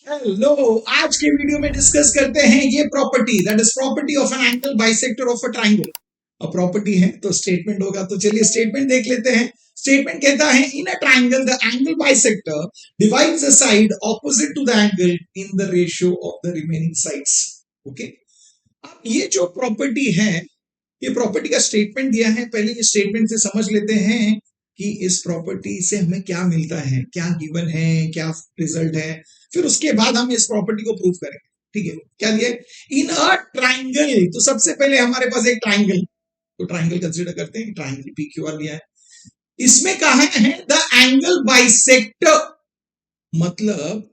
Hello, आज के video में डिस्कस करते हैं ये property, that is property of an angle bisector of a triangle. अब प्रॉपर्टी है तो स्टेटमेंट होगा, तो चलिए स्टेटमेंट देख लेते हैं। स्टेटमेंट कहता है in a triangle the angle bisector divides the side opposite to the angle in the ratio of the remaining sides. Okay, अब ये जो प्रॉपर्टी है, ये प्रॉपर्टी का स्टेटमेंट दिया है। पहले ये स्टेटमेंट से समझ लेते हैं कि इस प्रॉपर्टी से हमें क्या मिलता है, क्या गिवन है, क्या रिजल्ट है। फिर उसके बाद हम इस प्रॉपर्टी को प्रूव करेंगे। ठीक है, क्या दिया इन अ ट्राइंगल। तो सबसे पहले हमारे पास एक ट्राइंगल, तो ट्राइंगल कंसीडर करते हैं। ट्राइंगल पी क्यू आर दिया है, इसमें कहा है द एंगल बाइसेक्टर। मतलब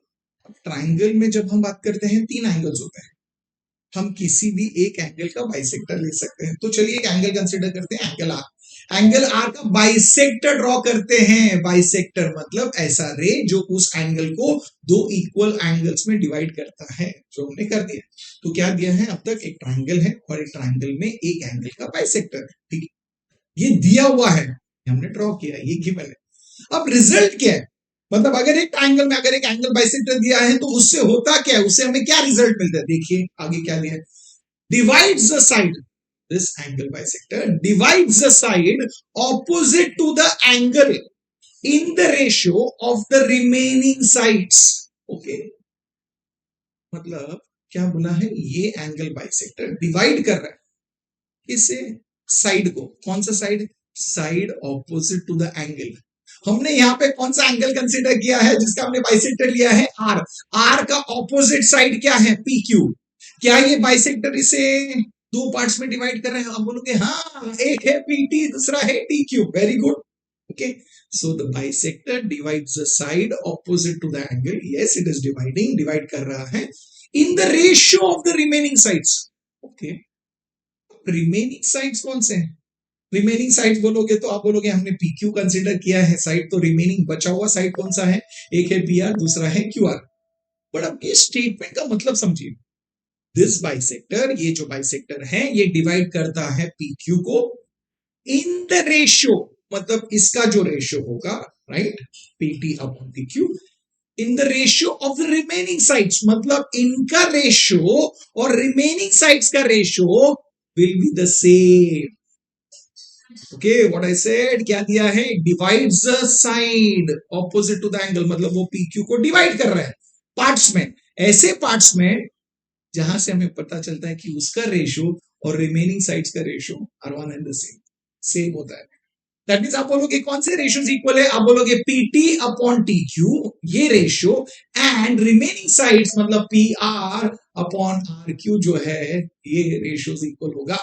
ट्राइंगल में जब हम बात करते हैं तीन एंगल्स होते हैं, हम किसी भी एक एंगल का बाइसेक्टर ले सकते हैं। तो चलिए एक एंगल कंसीडर करते हैं, एंगल आर। एंगल आर का बाइसेक्टर ड्रॉ करते हैं। बाइसेक्टर मतलब ऐसा रे जो उस एंगल को दो इक्वल एंगल्स में डिवाइड करता है, जो हमने कर दिया। तो क्या दिया है अब तक, एक ट्राइंगल है और एक ट्राइंगल में एक एंगल का बाइसेक्टर है। ठीक है, ये दिया हुआ है, हमने ड्रॉ किया, ये गिवन है। अब रिजल्ट क्या है, मतलब अगर एक ट्राइंगल में अगर एक एंगल बाइसेक्टर दिया है तो उससे होता क्या है, उससे हमें क्या रिजल्ट मिलता है। देखिए आगे क्या दिया है, divides the side, this angle bisector divides the side opposite to the angle in the ratio of the remaining sides. Okay, मतलब क्या बोला है, ये एंगल बाइसेक्टर डिवाइड कर रहा है किसे, साइड को। कौन सा side, side opposite to the angle. हमने यहाँ पे कौन सा एंगल कंसीडर किया है जिसका हमने बाइसेक्टर लिया है, आर। आर का ऑपोजिट साइड क्या है, पी क्यू। क्या ये बाइसेक्टर इसे दो पार्ट्स में डिवाइड कर रहे हैं, आप बोलोगे हाँ, एक है पीटी, दूसरा है T Q. Very good. Okay, so the bisector divides the side opposite to the angle. Yes, it is dividing, divide कर रहा है in the ratio of the remaining sides. Okay, remaining sides कौन से हैं, remaining side बोलोगे तो आप बोलोगे हमने पी क्यू कंसिडर किया है साइड, तो रिमेनिंग बचा हुआ साइड कौन सा है, एक है पी आर, दूसरा है क्यू आर। बट अब ये स्टेटमेंट का मतलब समझिए, दिस बाइसेक्टर, ये जो बाइसेक्टर है ये डिवाइड करता है पी क्यू को इन द रेशियो, मतलब इसका जो रेशियो होगा, right, P T upon P Q in the ratio of the remaining sides. मतलब इनका रेशियो और रिमेनिंग साइड्स का ratio will be the same. Okay, what I said, क्या दिया है, divides the side opposite to the angle, मतलब वो PQ को डिवाइड कर रहा है पार्ट्स में, ऐसे पार्ट्स में जहां से हमें पता चलता है कि उसका रेशियो और रिमेनिंग साइड्स का ratio are one and the same, same होता है। दैट मींस आप बोलोगे कौन से रेशियोज इक्वल है, आप बोलोगे पीटी अपॉन टी क्यू, ये रेशियो, एंड रिमेनिंग साइड्स मतलब P R upon R Q जो है, ये रेशियोज इक्वल होगा।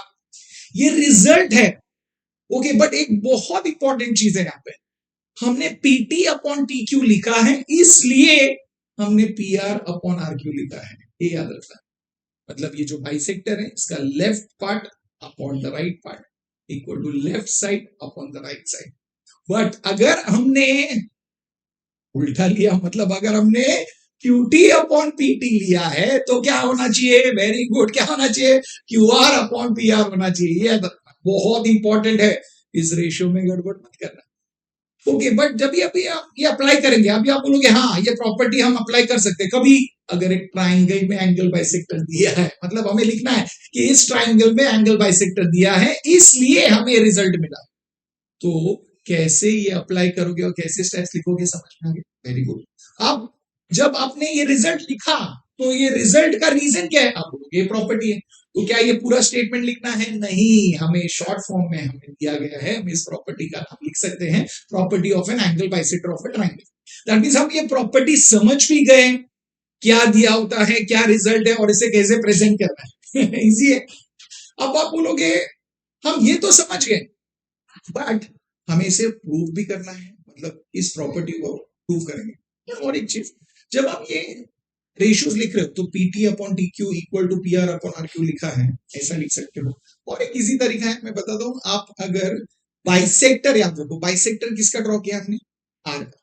ये रिजल्ट है। ओके, बट एक बहुत इंपॉर्टेंट चीज है यहाँ पे, हमने पीटी अपॉन टी क्यू लिखा है, इसलिए हमने P R upon R Q लिखा है, ये याद रखना। मतलब ये जो बाइसेक्टर है इसका left part upon the right part equal to left side upon the right side. But अगर हमने उल्टा लिया, मतलब अगर हमने QT अपॉन PT लिया है तो क्या होना चाहिए, वेरी गुड, क्या होना चाहिए, QR अपॉन PR होना चाहिए। ये बहुत इंपॉर्टेंट है, इस रेशियो में गड़बड़ मत करना। ओके, बट जब अभी आप ये अप्लाई करेंगे, अभी आप बोलोगे हाँ ये प्रॉपर्टी हम अप्लाई कर सकते हैं कभी, अगर एक ट्राइंगल में एंगल बाइसेक्टर दिया है, मतलब हमें लिखना है कि इस ट्राइंगल में एंगल बाइसेक्टर दिया है इसलिए हमें रिजल्ट मिला। तो कैसे ये अप्लाई करोगे और कैसे स्टेप्स लिखोगे समझ में आ गया, वेरी गुड। अब जब आपने ये रिजल्ट लिखा तो ये रिजल्ट का रीजन क्या है, आप बोलोगे ये प्रॉपर्टी है। तो क्या ये पूरा स्टेटमेंट लिखना है, नहीं, हमें शॉर्ट फॉर्म में हमें दिया गया है, हम इस प्रॉपर्टी का नाम लिख सकते हैं property of an angle bisector of a triangle. That means हम ये प्रॉपर्टी समझ भी गए, क्या दिया होता है, क्या रिजल्ट है और इसे कैसे प्रेजेंट करना है। इजी है। अब आप बोलोगे हम ये तो समझ गए, बट हमें इसे प्रूव भी करना है, मतलब इस प्रॉपर्टी को प्रूव करेंगे। और एक चीज, जब आप ये रेशियोज लिख रहे हो तो PT upon T Q equal to P R upon R Q लिखा है, ऐसा लिख सकते हो। और एक इजी तरीका है, मैं बता दूं, आप अगर बाइसेक्टर याद रखो, बाइसेक्टर किसका ड्रॉ किया आपने, आर का,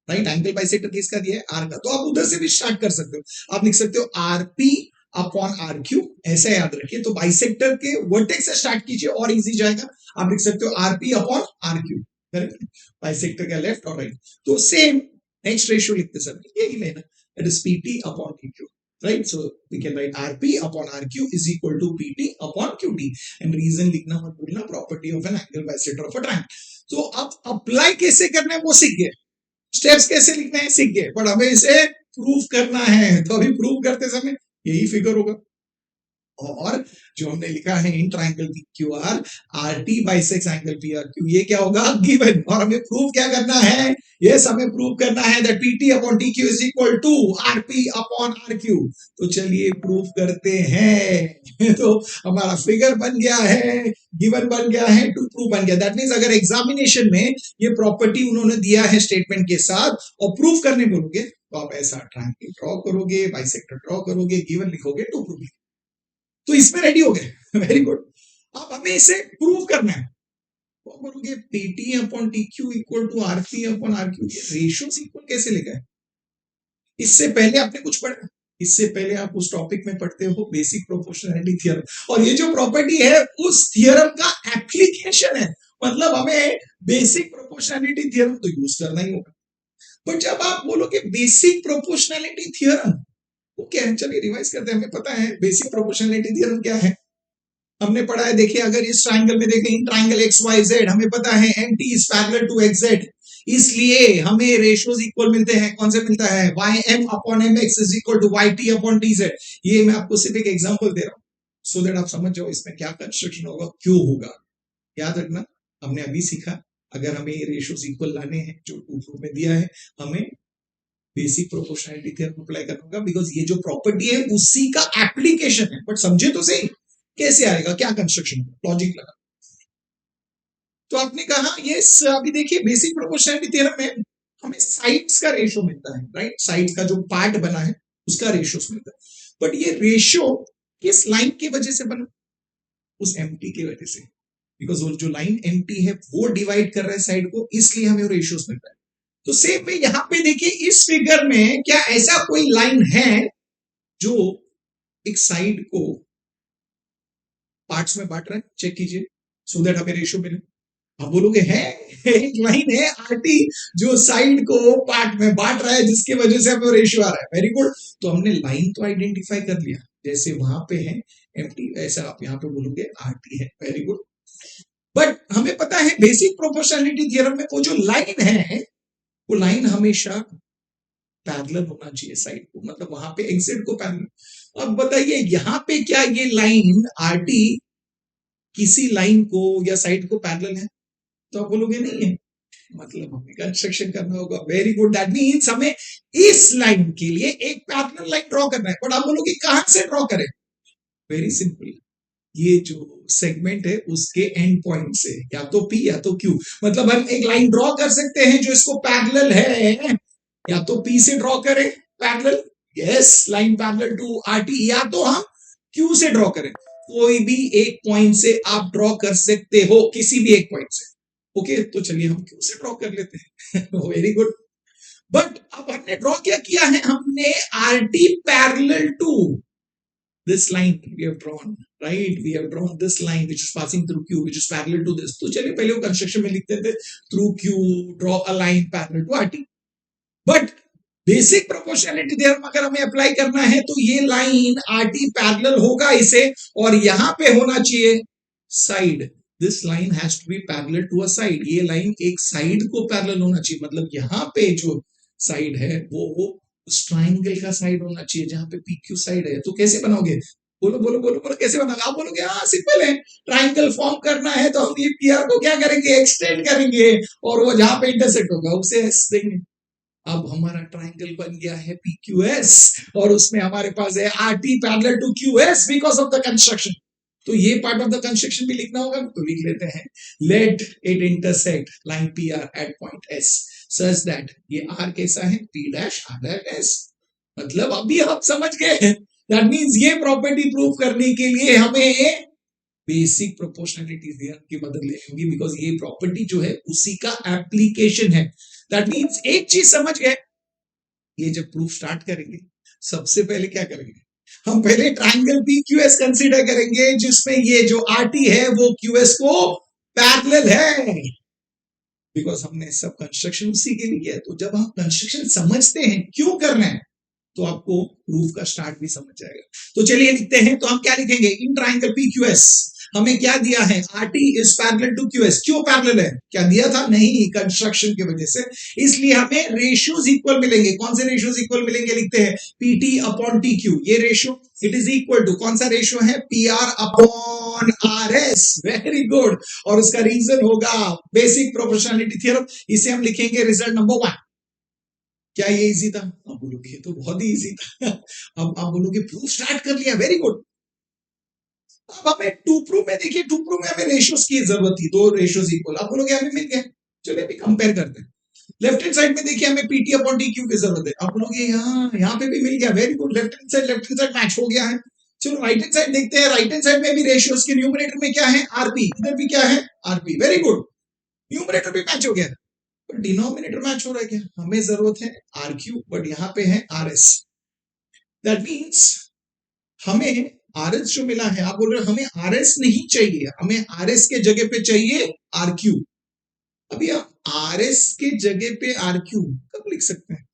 राइट, एंगल बाइसेक्टर किसका दिया है, आर का। तो आप उधर से भी स्टार्ट कर सकते हो, आप लिख सकते हो R P upon R Q, ऐसा याद रखिए। तो बाइसेक्टर के वर्टेक्स से स्टार्ट कीजिए और इजी जाएगा, आप लिख सकते हो RP upon R Q, correct, bisector का लेफ्ट और राइट। तो सेम नेक्स्ट रेशियो लिखते समय यही लेना, That is PT upon QQ. Right, so we can write RP upon RQ is equal to PT upon QT. And reason लिखना मत भूलना, property of an angle bisector of a triangle. तो अब apply कैसे करना है वो सीख गए, स्टेप्स कैसे लिखना है सीख गए, पर हमें इसे प्रूफ करना है। तो अभी प्रूफ करते समय यही फिगर होगा, और जो हमने लिखा है in triangle PQR RT bisects angle PRQ, ये क्या होगा गिवन, और हमें प्रूफ क्या करना है, ये हमें प्रूफ करना है that PT upon TQ is equal to RP upon RQ। तो चलिए प्रूफ करते हैं। तो हमारा फिगर बन गया है, गिवन बन गया है, टू प्रूफ बन गया। दैट मींस अगर एग्जामिनेशन में ये प्रॉपर्टी उन्होंने दिया है स्टेटमेंट के साथ और प्रूफ करने बोलोगे तो आप ऐसा ट्राइंगल ड्रॉ करोगे, बाइसेक्टर ड्रॉ करोगे, गिवन लिखोगे, टू प्रूफ, तो इसमें रेडी हो गए। Very good. अब हमें इसे प्रूव करना है, तो करोगे PT upon TQ equal to RP upon RQ। Ratio equal कैसे लिखा है, इससे पहले आपने कुछ पढ़ा, इससे पहले आप उस टॉपिक में पढ़ते हो बेसिक प्रोपोर्शनैलिटी थ्योरम, और ये जो प्रॉपर्टी है उस थ्योरम का एप्लीकेशन है, मतलब हमें बेसिक प्रोपोर्शनैलिटी थ्योरम तो यूज करना ही होगा। पर जब आप बोलोगे बेसिक प्रोपोर्शनैलिटी थ्योरम वो क्या है, चलिए रिवाइज करते हैं। हमें पता है बेसिक प्रोपोर्शनैलिटी थ्योरम क्या है, हमने पढ़ा है। देखिए अगर इस ट्राइंगल में देखें, इन ट्राइंगल XYZ, हमें पता है MT is parallel to XZ, इसलिए हमें रेशियोज इक्वल मिलते हैं। कौन से मिलता है, YM upon MX is equal to YT upon TZ। ये मैं आपको सिर्फ एक एग्जांपल दे रहा हूं सो दैट आप समझ जाओ इसमें क्या कंस्ट्रक्शन होगा, क्यों होगा। याद रखना, हमने अभी सीखा अगर हमें रेशियोज इक्वल लाने हैं जो टू प्रूफ में दिया है, हमें बेसिक प्रोपोर्शनैलिटी थ्योरम अप्लाई करना होगा, बिकॉज ये जो प्रॉपर्टी है उसी का एप्लीकेशन है। बट समझे तो सही कैसे आएगा, क्या कंस्ट्रक्शन, लॉजिक लगा। तो आपने कहा ये अभी देखिए बेसिक प्रोपोर्शनैलिटी थ्योरम में हमें साइड्स का रेशियो मिलता है, राइट, साइड्स का जो पार्ट बना है उसका रेशियो मिलता है। बट ये रेशियो किस लाइन की वजह से बना, उस MT की वजह से, बिकॉज वो जो लाइन MT है वो डिवाइड कर रहा है साइड को, इसलिए हमें रेशियोस मिलता है। तो सेम में यहां पे देखिए इस फिगर में क्या ऐसा कोई लाइन है जो एक साइड को पार्ट्स में बांट रहा है, चेक कीजिए सो दैट हमें रेशियो मिले। आप बोलोगे है, एक लाइन है RT जो साइड को पार्ट में बांट रहा है जिसकी वजह से हमें रेशियो आ रहा है। वेरी गुड, तो हमने लाइन तो आइडेंटिफाई कर लिया, जैसे वहां पे है MT ऐसा आप यहां पे बोलोगे RT है। वेरी गुड, बट हमें पता है बेसिक प्रोपोर्शनैलिटी थ्योरम में वो जो लाइन है वो लाइन हमेशा पैरेलल होना चाहिए साइड को, मतलब वहां पे एग्जिट को पैरेलल। अब बताइए यहाँ पे क्या ये लाइन RT किसी लाइन को या साइड को पैरेलल है, तो आप बोलोगे नहीं है, मतलब हमें कंस्ट्रक्शन करना होगा। वेरी गुड, दैट मींस हमें इस लाइन के लिए एक पैरेलल लाइन ड्रॉ करना है। बट आप बोलोगे कहां से ड्रॉ करें, वेरी सिंपल, ये जो सेगमेंट है उसके एंड पॉइंट से, या तो P या तो Q, मतलब हम एक लाइन ड्रॉ कर सकते हैं जो इसको पैरेलल है, या तो P से ड्रॉ करें parallel, yes line parallel to RT, या तो हम Q से ड्रॉ करें, कोई भी एक पॉइंट से आप ड्रॉ कर सकते हो, किसी भी एक पॉइंट से। ओके, तो चलिए हम Q से ड्रॉ कर लेते हैं। वेरी गुड, बट अब हमने ड्रॉ क्या किया है, हमने RT parallel to this line we have drawn, right, we have drawn this line which is passing through Q which is parallel to this। तो चलिए पहले वो कंस्ट्रक्शन में लिखते थे, through Q draw a line parallel to RT। But basic proportionality theorem अगर हमें apply करना है तो ये लाइन RT पैरेलल होगा इसे, और यहां पे होना चाहिए side, this line has to be parallel to a side, ये लाइन एक साइड को पैरेलल होना चाहिए, मतलब यहां पे जो साइड है वो उस ट्राइंगल का साइड होना चाहिए जहां पे PQ साइड है। तो कैसे बनाओगे, बोलो बोलो बोलो बोलो कैसे बनाओगे, आप बोलोगे हाँ सिंपल है, ट्राइंगल फॉर्म करना है तो हम ये PR को क्या करेंगे, एक्सटेंड करेंगे, और वो जहां पे इंटरसेक्ट होगा उसे S देंगे। अब हमारा ट्राइंगल बन गया है PQS, और उसमें हमारे पास है RT parallel to QS because of the construction. तो ये पार्ट ऑफ द कंस्ट्रक्शन भी लिखना होगा, तो लिख लेते हैं, let it intersect line PR at point S such that ये R कैसा है, P dash R dash S, मतलब अभी आप समझ गए। दैट मींस ये प्रॉपर्टी प्रूव करने के लिए हमें बेसिक प्रोपोर्शनैलिटी थ्योरम की मदद लेनी होगी, बिकॉज ये प्रॉपर्टी जो है उसी का एप्लीकेशन है। दैट मींस एक चीज समझ गए, ये जब प्रूफ स्टार्ट करेंगे सबसे पहले क्या करेंगे, हम पहले ट्राइंगल PQS कंसीडर करेंगे जिसमें ये जो RT है वो QS को पैरेलल है, बिकॉज हमने सब कंस्ट्रक्शन उसी के लिए किया है। तो जब हम कंस्ट्रक्शन समझते हैं क्यों करना है, तो आपको प्रूफ का स्टार्ट भी समझ जाएगा। तो चलिए लिखते हैं। तो हम क्या लिखेंगे, इन ट्राइंगल PQS हमें क्या दिया है, RT is parallel to QS। क्यों पैरेलल है, क्या दिया था, नहीं, कंस्ट्रक्शन की वजह से, इसलिए हमें रेशियोज इक्वल मिलेंगे। कौन से रेशियोज इक्वल मिलेंगे, लिखते हैं PT अपॉन TQ। ये ratio it is equal to, कौन सा रेशियो है, PR upon RS। Very good. और उसका रीजन होगा बेसिक प्रोपोर्शनलिटी थ्योरम। इसे हम लिखेंगे रिजल्ट नंबर 1। क्या ये इजी था, आप बोलोगे ये तो बहुत ही इजी था। अब आप बोलोगे प्रूफ स्टार्ट कर लिया, वेरी गुड। अब हमें टू प्रूफ में देखिए, टू प्रूफ में हमें रेशियोज की जरूरत थी, दो रेशियोज इक्वल, आप बोलोगे हमें मिल गया। चलिए अभी कंपेयर करते हैं। लेफ्ट हैंड साइड में देखिए हमें PT अपॉन TQ की जरूरत है, आप बोलोगे यहाँ पे भी मिल गया, very good. Left hand side match हो गया है। चलो राइट हैंड साइड देखते हैं। राइट हैंड साइड में भी रेशियोज के न्यूमरेटर में क्या है, RP, इधर भी क्या है, RP, वेरी गुड। न्यूमरेटर भी मैच हो गया, पर डिनोमिनेटर मैच हो रहा है क्या, हमें जरूरत है RQ, बट यहाँ पे है RS। दैट मीन्स हमें RS जो मिला है, आप बोल रहे हो हमें RS नहीं चाहिए, हमें RS के जगह पे चाहिए RQ। अभी आप RS के जगह पे RQ कब लिख सकते हैं,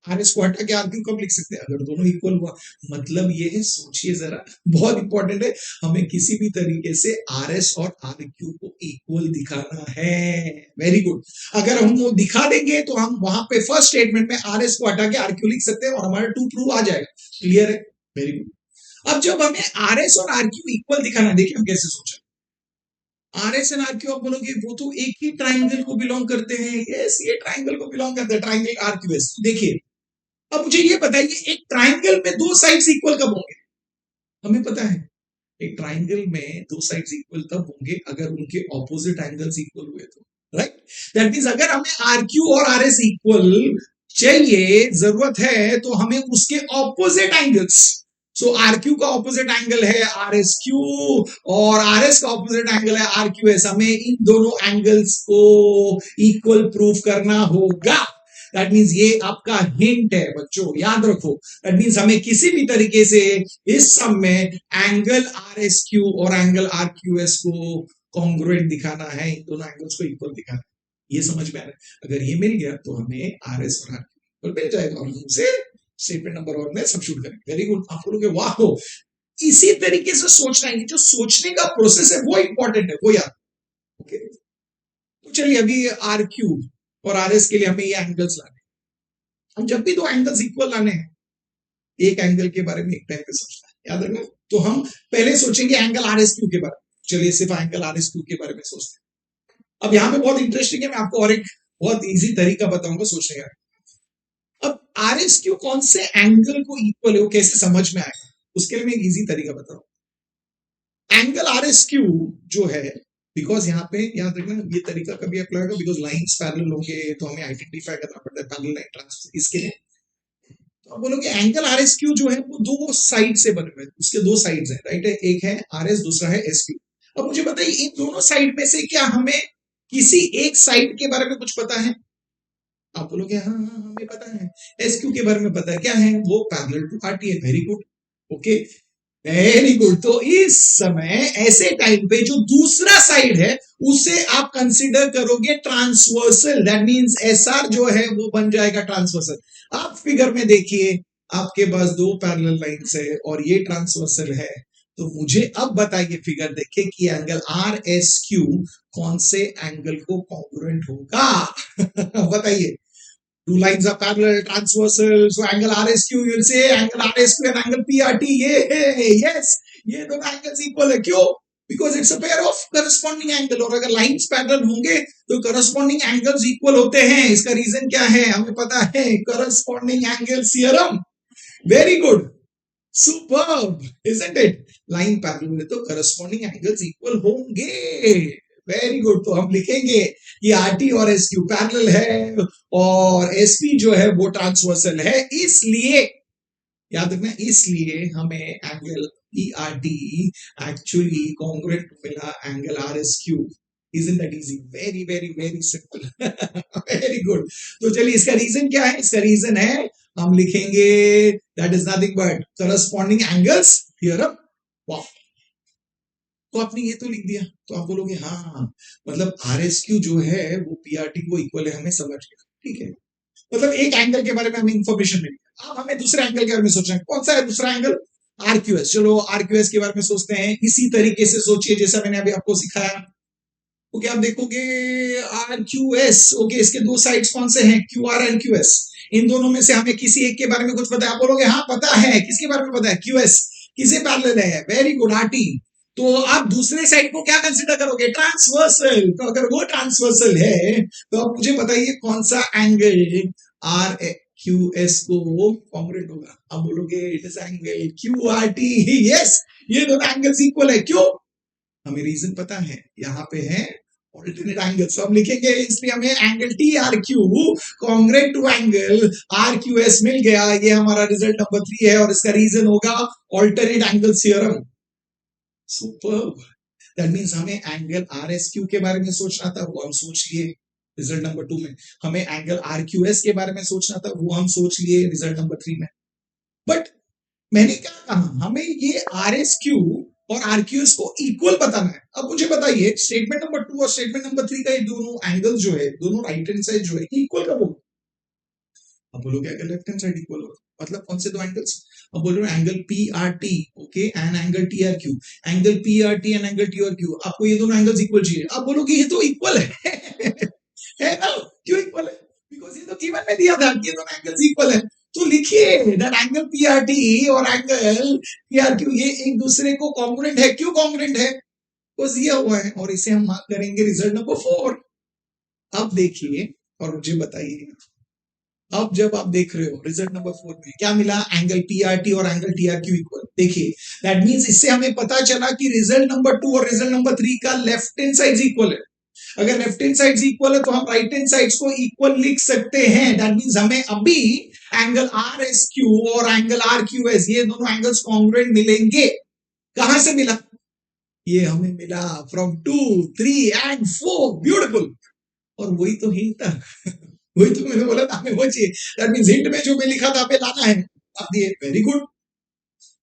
RS को हटा के RQ कब लिख सकते हैं, अगर दोनों इक्वल हुआ। मतलब ये है, सोचिए जरा, बहुत इंपॉर्टेंट है, हमें किसी भी तरीके से RS और RQ को इक्वल दिखाना है। Very good. अगर हम वो दिखा देंगे तो हम वहां पे फर्स्ट स्टेटमेंट में RS को हटा के RQ लिख सकते हैं और हमारा टू प्रूव आ जाएगा। क्लियर है, वेरी गुड। अब जब हमें RS और RQ इक्वल दिखाना, देखिए हम कैसे सोचा, RS एंड RQ आप बोलोगे वो तो एक ही ट्राइंगल को बिलोंग करते हैं। यस, ये ट्राइंगल को बिलोंग करते हैं, ट्राइंगल RQS। देखिए अब मुझे ये बताइए, एक ट्राइंगल में दो साइड्स इक्वल कब होंगे, हमें पता है एक ट्राइंगल में दो साइड्स इक्वल तब होंगे अगर उनके ऑपोजिट एंगल्स इक्वल हुए तो, राइट। दैट मींस अगर हमें RQ और RS इक्वल चाहिए, जरूरत है, तो हमें उसके ऑपोजिट एंगल्स, सो RQ का ऑपोजिट एंगल है RSQ और RS का ऑपोजिट एंगल है RQS, हमें इन दोनों एंगल्स को इक्वल प्रूफ करना होगा। दैट मीन्स ये आपका हिंट है बच्चों, याद रखो। दैट मीन्स हमें किसी भी तरीके से इस सम में एंगल RSQ और एंगल RQS को कॉन्ग्रुएंट दिखाना है, इन दोनों एंगल्स को इक्वल दिखाना है। ये समझ में आ रहा है, अगर ये मिल गया तो हमें RS और RQ मिल जाएगा और उनसे स्टेटमेंट नंबर 1 में सब्स्टिट्यूट करेंगे। Very good. आप बोलोगे वाह, इसी तरीके से सोचना है, जो सोचने का प्रोसेस है वो इंपॉर्टेंट है, वो याद। ओके, तो चलिए अभी RQ और RS के लिए हमें ये एंगल्स लाने, हम जब भी दो एंगल्स इक्वल लाने हैं, एक एंगल के बारे में एक टाइम पे सोचना है, याद रखना। तो हम पहले सोचेंगे एंगल RSQ के बारे में। चलिए सिर्फ एंगल RSQ के बारे में सोचते हैं। अब यहाँ पे बहुत इंटरेस्टिंग है, मैं आपको और एक बहुत इजी तरीका बताऊंगा सोचने का। अब RSQ कौन से एंगल को इक्वल है वो कैसे समझ में आएगा, उसके लिए मैं एक इजी तरीका बताऊं। एंगल RSQ जो है, बिकॉज यहाँ पे याद रखना ये तरीका कभी अप्लाई होगा, बिकॉज लाइंस पैरेलल होंगे तो हमें आइडेंटिफाई करना पड़ता है पैरेलल लाइन ट्रांसफर, इसके लिए तो आप बोलोगे एंगल RSQ जो है वो दो साइड से बने हुए हैं, उसके दो साइड्स हैं, राइट है, एक है RS, दूसरा है SQ। अब मुझे बताइए इन दोनों साइड में से क्या हमें किसी एक साइड के बारे में कुछ पता है, आप बोलोगे हाँ हाँ हमें पता है, SQ के बारे में पता है, क्या है वो, पैरेलल टू RT है। Very good, okay, very good. तो इस समय ऐसे टाइम पे जो दूसरा साइड है उसे आप कंसीडर करोगे ट्रांसवर्सल, दैट मींस SR जो है वो बन जाएगा ट्रांसवर्सल। आप फिगर में देखिए, आपके पास दो पैरेलल लाइंस है और ये ट्रांसवर्सल है, तो मुझे अब बताइए फिगर देखिए कि एंगल RSQ कौन से एंगल को कॉन्ग्रुएंट होगा। बताइए, two lines are parallel, transversal, so angle RSQ, you'll say angle RSQ and angle PRT, yes, ये दोनों angles equal है, क्यों, because it's a pair of corresponding angle, और अगर lines parallel होंगे तो corresponding angles equal होते हैं। इसका reason क्या है, हमें पता है, corresponding angle theorem। very good, superb, isn't it? line parallel है तो corresponding angles equal होंगे। Very good. तो हम लिखेंगे कि RT और SQ पैरेलल है और SP जो है वो ट्रांसवर्सल है, इसलिए याद रखना, इसलिए हमें एंगल PRT एक्चुअली कॉन्ग्रुएंट मिला angle RSQ। Isn't that easy? Very very very simple। Very good. तो चलिए इसका रीजन क्या है, इसका रीजन है हम लिखेंगे that is nothing but corresponding angles theorem. वाह, तो आपने ये तो लिख दिया, तो आप बोलोगे हाँ मतलब RSQ जो है वो PRT को इक्वल है, हमें समझ गया, ठीक है। मतलब एक एंगल के बारे में हमें इंफॉर्मेशन मिली, अब हमें दूसरे एंगल के बारे में सोचना है। कौन सा है दूसरा एंगल? आरक्यूएस। चलो आरक्यूएस के बारे में सोचते हैं, इसी तरीके से सोचिए जैसा मैंने अभी आपको सिखाया। ओके, आप देखोगे आरक्यूएस, ओके, इसके दो साइड्स कौन से हैं? Q R and QS. इन दोनों में से हमें किसी एक के बारे में कुछ पता है? आप बोलोगे हाँ पता है। किसके बारे में पता है? क्यूएस। किसे पैरेलल है? Very good, RT. तो आप दूसरे साइड को क्या कंसीडर करोगे? ट्रांसवर्सल। तो अगर वो ट्रांसवर्सल है तो आप मुझे बताइए कौन सा एंगल आर क्यू एस को कॉन्ग्रुएंट होगा? आप बोलोगे it is angle Q R T. Yes, ये दोनों एंगल्स इक्वल है। क्यों? हमें रीजन पता है, यहाँ पे है ऑल्टरनेट एंगल्स, हम लिखेंगे, इसलिए हमें angle T R Q congruent to angle R Q S मिल गया। ये हमारा रिजल्ट नंबर 3 है और इसका रीजन होगा alternate angle theorem. Superb. That means हमें एंगल आर एस क्यू के बारे में सोचना था, वो हम सोच लिए रिजल्ट नंबर 2 में। हमें एंगल आर क्यू एस के बारे में सोचना था, वो हम सोच लिए रिजल्ट नंबर 3 में। बट मैंने क्या कहा, हमें ये आर एस क्यू और आरक्यूएस को इक्वल बताना है। अब मुझे बताइए स्टेटमेंट नंबर 2 और स्टेटमेंट नंबर 3 का ये दोनों एंगल जो है, दोनों राइट हैंड साइड जो है, इक्वल कब होगा? अब बोलो क्या लेफ्ट हैंड साइड इक्वल होगा? मतलब कौन से दो एंगल्स? अब बोलो angle P R T, okay, and angle T R Q. Angle P R T and angle T R Q, आपको ये दोनों एंगल्स इक्वल चाहिए। आप बोलोगे ये तो इक्वल है है ना? क्यों इक्वल है? बिकॉज ये तो गिवन में दिया था कि ये दोनों एंगल्स इक्वल है। तो लिखिए that angle P R T और एंगल पी आर क्यू ये एक दूसरे को कॉन्ग्रुएंट है। क्यों कॉन्ग्रुएंट है? बस दिया हुआ है, और इसे हम मार्क करेंगे रिजल्ट नंबर 4। अब देखिए और मुझे बताइए, अब जब आप देख रहे हो रिजल्ट नंबर 4 में क्या मिला? एंगल पीआरटी और एंगल टीआरक्यू इक्वल। देखिए दैट मींस इससे हमें पता चला कि रिजल्ट नंबर 2 और रिजल्ट नंबर 3 का लेफ्ट हैंड साइड इक्वल है। अगर लेफ्ट हैंड साइड इक्वल है तो हम राइट हैंड साइड को इक्वल लिख सकते हैं। दैट मींस हमें अभी एंगल आर एस क्यू और एंगल आर क्यू एस ये दोनों एंगल्स कॉन्ग्रुएंट मिलेंगे। कहां से मिला? ये हमें मिला फ्रॉम 2, 3 एंड 4। ब्यूटीफुल। और वही तो हिंट था वही तो मैंने बोला था हमें वो चाहिए। दैट मींस हिंट में जो मैं लिखा था हमें लाना है। अब ये वेरी गुड।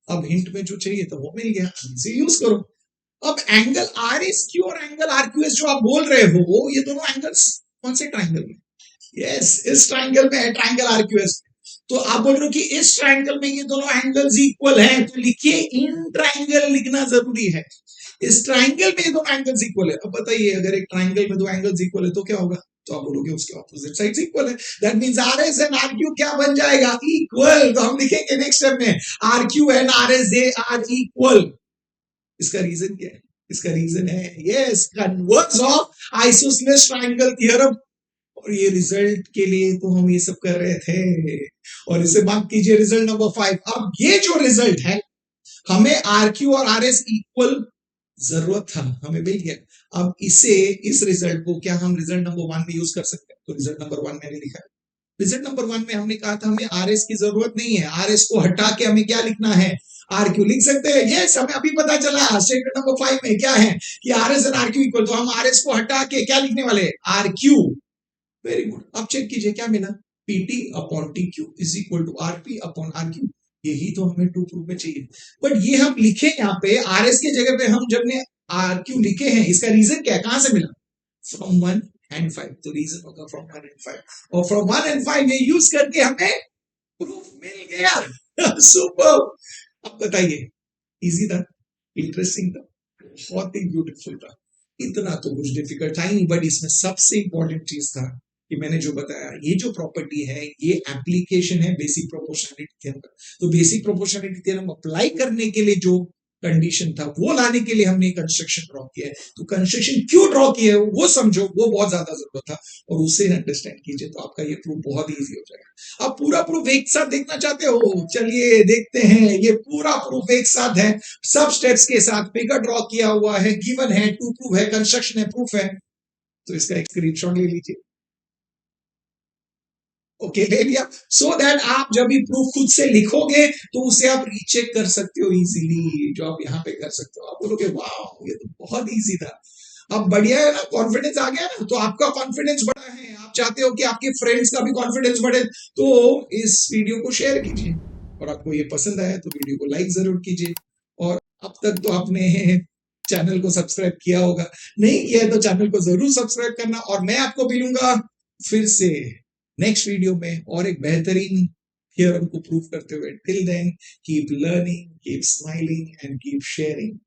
अब हिंट में जो चाहिए तो वो मिल गया, इसे यूज करो। अब एंगल आर एस क्यू और एंगल आर क्यू एस जो आप बोल रहे हो, ये दोनों एंगल्स कौन से ट्राइंगल में? यस, इस ट्राइंगल में है, ट्राइंगल आर क्यू एस। तो आप बोल रहे हो कि इस ट्राइंगल में ये दोनों एंगल्स इक्वल हैं, तो लिखिए इन ट्राइंगल लिखना जरूरी है। इस ट्राइंगल में दो एंगल्स इक्वल है। अब बताइए अगर एक ट्राइंगल में दो एंगल्स इक्वल है तो क्या होगा? तो आप बोलोगे उसके ऑपोजिट साइड्स इक्वल है। That means R S and R Q क्या बन जाएगा? इक्वल। तो हम लिखेंगे नेक्स्ट स्टेप में R Q and R S they are equal. इसका रीजन क्या है? इसका रीजन है yes, converse of isosceles triangle theorem. और ये रिजल्ट के लिए तो हम ये सब कर रहे थे, और इसे मार्क कीजिए रिजल्ट नंबर 5। अब ये जो रिजल्ट है, हमें आर क्यू और आर एस इक्वल जरूरत था, हमें मिल गया। अब इसे, इस रिजल्ट को क्या हम रिजल्ट नंबर 1 में यूज कर सकते हैं? तो रिजल्ट नंबर 1 मैंने लिखा है। रिजल्ट नंबर 1 में हमने कहा था हमें आर एस की जरूरत नहीं है, आर एस को हटा के हमें क्या लिखना है? आर क्यू लिख सकते हैं। यस, हमें अभी पता चला स्टेटमेंट नंबर 5 में क्या है कि R S and R Q equal. तो हम आर एस को हटा के क्या लिखने वाले? R Q. Very good. अब चेक कीजिए क्या मिला? PT upon T Q is equal to RP upon R Q. यही तो हमें टू प्रूफ में चाहिए। बट ये हम लिखे यहाँ पे आर एस के जगह पे हम जब ने आर क्यू लिखे हैं, इसका रीजन क्या है? कहां से मिला? From 1 and 5। तो रीजन होगा फ्रॉम 1 एंड 5, और फ्रॉम 1 एंड 5 ये यूज करके हमें प्रूफ मिल गया। सुपर। अब बताइए, इजी था, इंटरेस्टिंग था, बहुत ही ब्यूटीफुल था। इतना तो कुछ डिफिकल्ट था ही नहीं, बट इसमें सबसे इंपॉर्टेंट चीज था कि मैंने जो बताया, ये जो प्रॉपर्टी है ये एप्लीकेशन है बेसिक प्रोपोर्शनलिटी थ्योरम का। तो बेसिक प्रोपोर्शनलिटी थ्योरम अप्लाई करने के लिए जो कंडीशन था वो लाने के लिए हमने कंस्ट्रक्शन ड्रॉ किया है। तो कंस्ट्रक्शन क्यों ड्रॉ किया है वो समझो, वो बहुत ज्यादा जरूरत था, और उसे अंडरस्टैंड कीजिए तो आपका ये प्रूफ बहुत इजी हो जाएगा। अब पूरा प्रूफ एक साथ देखना चाहते हो? चलिए देखते हैं। ये पूरा प्रूफ एक साथ है, सब स्टेप्स के साथ, फिगर ड्रॉ किया हुआ है, गिवन है, टू प्रूफ है, कंस्ट्रक्शन है, प्रूफ है। तो इसका एक स्क्रीनशॉट ले लीजिए। ओके, ले लिया। सो दैट आप जब भी प्रूफ खुद से लिखोगे तो उसे आप रीचेक कर सकते हो इजीली, जो आप यहाँ पे कर सकते हो। आप बोलोगे वाह ये तो बहुत इजी था। अब बढ़िया है ना, कॉन्फिडेंस आ गया ना, तो आपका कॉन्फिडेंस बढ़ा है, आप चाहते हो कि आपके फ्रेंड्स का भी कॉन्फिडेंस बढ़े, तो इस वीडियो को शेयर कीजिए, और आपको ये पसंद आया तो वीडियो को लाइक जरूर कीजिए। और अब तक तो आपने चैनल को सब्सक्राइब किया होगा, नहीं किया है तो चैनल को जरूर सब्सक्राइब करना। और मैं आपको मिलूंगा फिर से नेक्स्ट वीडियो में और एक बेहतरीन थियरम को प्रूव करते हुए, till then keep learning, keep smiling and keep sharing.